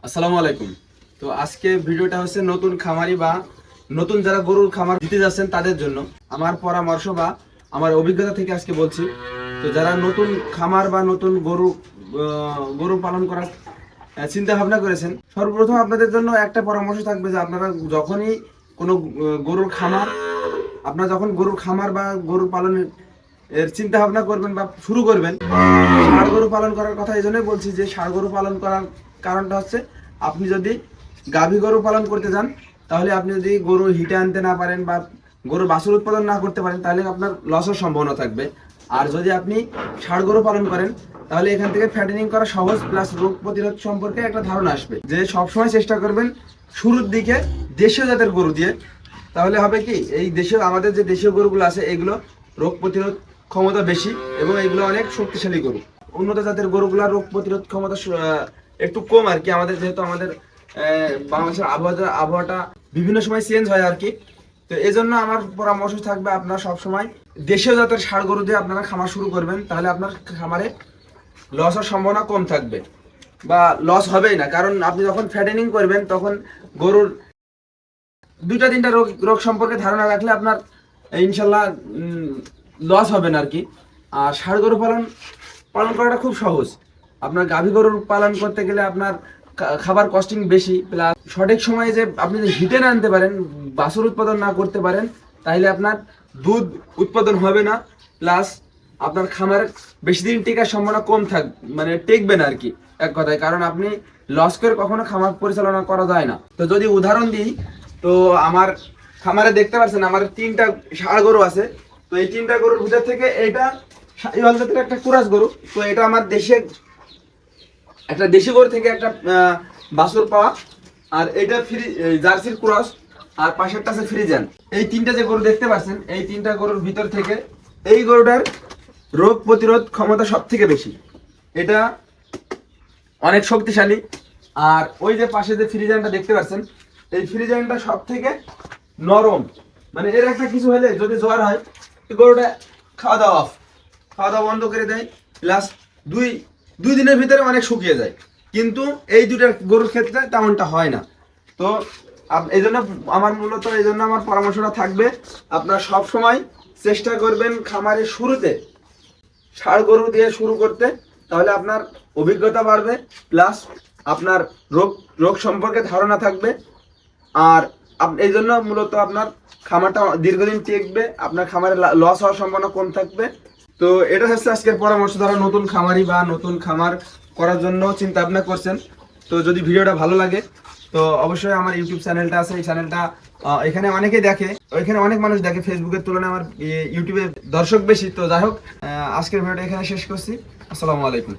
আসসালামু আলাইকুম। তো আজকে ভিডিওটা হচ্ছে নতুন খামারি বা নতুন যারা গরুর খামার দিতে যাচ্ছেন তাদের জন্য আমার পরামর্শ বা আমার অভিজ্ঞতা থেকে আজকে বলছি। তো যারা নতুন খামার বা নতুন গরু পালন করার চিন্তা ভাবনা করেছেন, সর্বপ্রথম আপনাদের জন্য একটা পরামর্শ থাকবে যে আপনারা যখনই কোনো গরুর খামার যখন গরুর খামার বা গরুর পালনের চিন্তা ভাবনা করবেন বা শুরু করবেন, ষাঁড় গরু পালন করার কথা এই জন্যই বলছি যে ষাঁড় গরু পালন করার কারণটা হচ্ছে আপনি যদি গাভী গরু পালন করতে যান, তাহলে আপনি যদি গরু হিটে আনতে না পারেন বা গরুর বাছুর উৎপাদন না করতে পারেন, তাহলে আপনার লসের সম্ভাবনা থাকবে। আর যদি আপনি ষাঁড় গরু পালন করেন, তাহলে এখান থেকে ফ্যাটেনিং করা সহজ, প্লাস রোগ প্রতিরোধ সম্পর্কে একটা ধারণা আসবে। যে সবসময় চেষ্টা করবেন শুরুর দিকে দেশীয় জাতের গরু দিয়ে, তাহলে হবে কি এই দেশীয় আমাদের যে দেশীয় গরুগুলো আছে এগুলো রোগ প্রতিরোধ ক্ষমতা বেশি এবং এগুলো অনেক শক্তিশালী গরু। উন্নত জাতের গরুগুলা রোগ প্রতিরোধ ক্ষমতা একটু কম আর কি। আমাদের যেহেতু আমাদের বাংলাদেশের আবহাওয়াটা বিভিন্ন সময় চেঞ্জ হয় আর কি। তো এই জন্য আমার পরামর্শ থাকবে আপনারা সবসময় দেশীয় জাতের ষাঁড় গরু দিয়ে আপনারা খামার শুরু করবেন, তাহলে আপনার খামারে লস হওয়ার সম্ভাবনা কম থাকবে বা লস হবেই না। কারণ আপনি যখন ফ্যাটেনিং করবেন তখন গরুর দুইটা তিনটা রোগ সম্পর্কে ধারণা রাখলে আপনার ইনশাল্লাহ লস হবে না আর কি। আর ষাঁড় গরু পালন করাটা খুব সহজ। আপনার গাভী গরুর পালন করতে গেলে আপনার খাবার কস্টিং বেশি, প্লাস সঠিক সময়ে যে আপনি যদি হিটে না আনতে পারেন, বাছুর উৎপাদন না করতে পারেন, তাহলে আপনার দুধ উৎপাদন হবে না, প্লাস আপনার খামার বেশি দিন টেকার সম্ভাবনা কম মানে টেকবে না আর কি এক কথায়। কারণ আপনি লস করে কখনো খামার পরিচালনা করা যায় না। তো যদি উদাহরণ দিই, তো আমার খামারে দেখতে পাচ্ছেন আমার 3টা ষাঁড় গরু আছে। তো এই 3টা গরুর ভিতর থেকে এটা শাহিওয়াল জাতের একটা কুরাস গরু। তো এটা আমার দেশি গরু থেকে একটা বাছুর পাওয়া, আর এটা জার্সির ক্রস, আর পাশেরটা আছে ফ্রিজিয়ান। এই 3টা যে গরু দেখতে পাচ্ছেন, এই 3টা গরুর ভিতর থেকে এই গরুটার রোগ প্রতিরোধ ক্ষমতা সব থেকে বেশি, এটা অনেক শক্তিশালী। আর ওই যে পাশে যে ফ্রিজিয়ানটা দেখতে পাচ্ছেন, এই ফ্রিজিয়ানটা সব থেকে নরম। মানে এর একটা কিছু হলে যদি জ্বর হয়, গরুটা খাওয়া দাওয়া বন্ধ করে দেয়, প্লাস দুই দিনের ভিতরে অনেক শুকিয়ে যায়। কিন্তু এই দুটা গরুর ক্ষেত্রে তেমনটা হয় না। তো এই জন্য আমার পরামর্শটা থাকবে আপনারা সব সময় চেষ্টা করবেন খামারের শুরুতে ষাঁড় গরু দিয়ে শুরু করতে, তাহলে আপনার অভিজ্ঞতা বাড়বে, প্লাস আপনার রোগ সম্পর্কে ধারণা থাকবে। আর এই জন্য মূলত আপনার খামারটা দীর্ঘদিন টিকবে, আপনার খামারে লস হওয়ার সম্ভাবনা কম থাকবে। তো এটা হচ্ছে আজকের পরামর্শ। যারা নতুন খামারি বা নতুন খামার করার জন্য চিন্তা ভাবনা করছেন, তো যদি ভিডিওটা ভালো লাগে, তো অবশ্যই আমার ইউটিউব চ্যানেলটা আছে, এই চ্যানেলটা এখানে অনেকেই দেখে, ওইখানে অনেক মানুষ দেখে, ফেসবুকের তুলনায় আমার ইউটিউবে দর্শক বেশি। তো যাই হোক, আজকের ভিডিওটা এখানে শেষ করছি। আসসালামু আলাইকুম।